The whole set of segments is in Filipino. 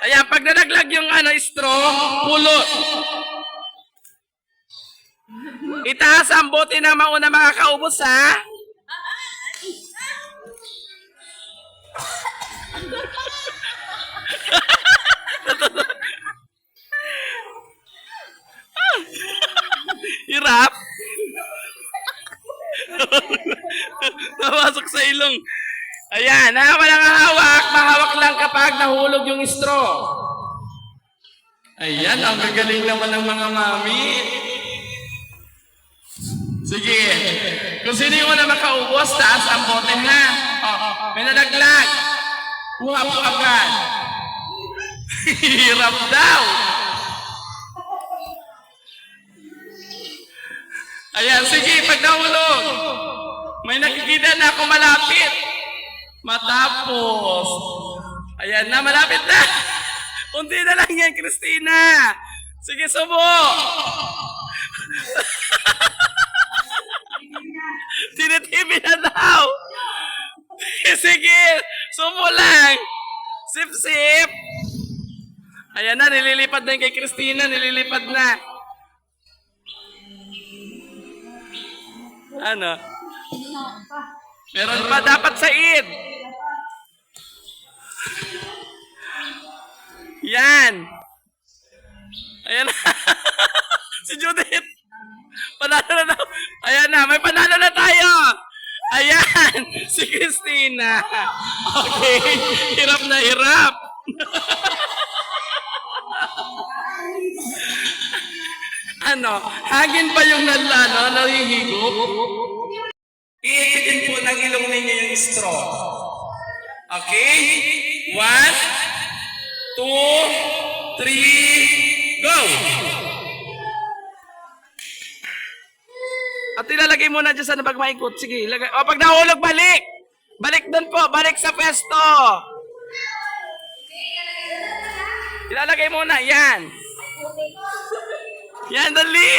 Ayan, pag nalaglag yung straw, pulot. Itaas ang bote na mauna makakaubos, ha? Hirap. Napasok sa ilong. Ayan, walang hawak. Mahawak lang kapag nahulog yung straw. Ayan, ang gagaling naman ng mga mami. Sige. Kung sino yung na makaubos, taas ang bote, ha? May nalaglag. Kuha po agad. Hirap daw. Ayan, sige, pag nahulog, may nakikita na ako malapit. Matapos. Ayan na, malapit na. Unti na lang yan, Christina. Sige, subo. Tinitibi na daw. Sige, subo lang. Sip-sip. Ayan na, nililipad na yung kay Christina. Nililipad na. Ano? Meron pa dapat sa id. Yan. Ayan na. Si Judith. Panalo na. Ayan na. May panalo na tayo. Ayan. Si Christina. Okay. Hirap na hirap. Hangin pa yung nahihigop. Iikitin po ng ilong ninyo yung straw. Okay? 1, 2, 3, go! At ilalagay muna dyan sa nabag maikot. Sige, ilagay. O, pag nahulog, balik! Balik doon po. Balik sa pwesto. Ilalagay muna. Yan. Yan, dali.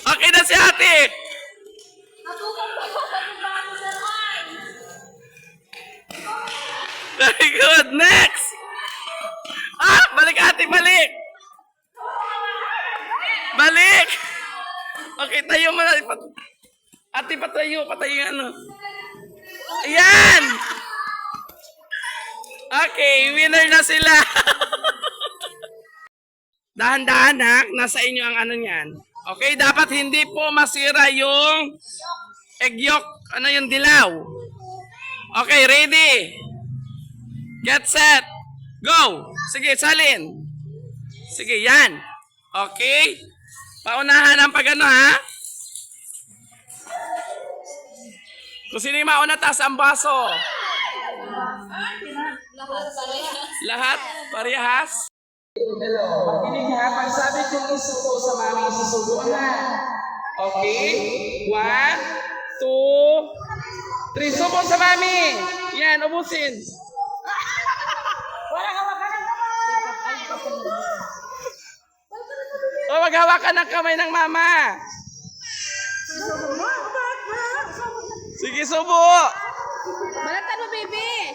Okay na si ate. Very good. Next. Balik ate, balik. Balik. Okay, tayo mo na. Ate, patayo yung ano. Ayan. Okay, winner na sila. Dahan-dahan, ha? Nasa inyo ang ano niyan. Okay, dapat hindi po masira yung egg yolk, yung dilaw. Okay, ready? Get set. Go! Sige, salin. Sige, yan. Okay? Paunahan ang pagano, ha? Kung sino yung mauna, taas ang baso. Lahat parehas. Hello. Makinig ha. Pag sabi kong isuko sa mami, isusuko na. Okay? 1, 2, 3. Suko sa mami. Yan, ubusin. Maghawakan ng kamay ng mama. Sige, subo. Balatan mo, baby.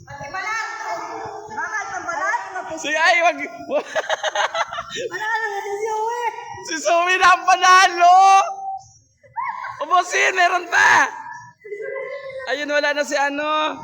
Balat. Bakal pang balat. Sige, ay, wag. Manalo na si Zoe. Si Zoe na ang panalo. Ubusin, meron pa. Ayun, wala na si ano.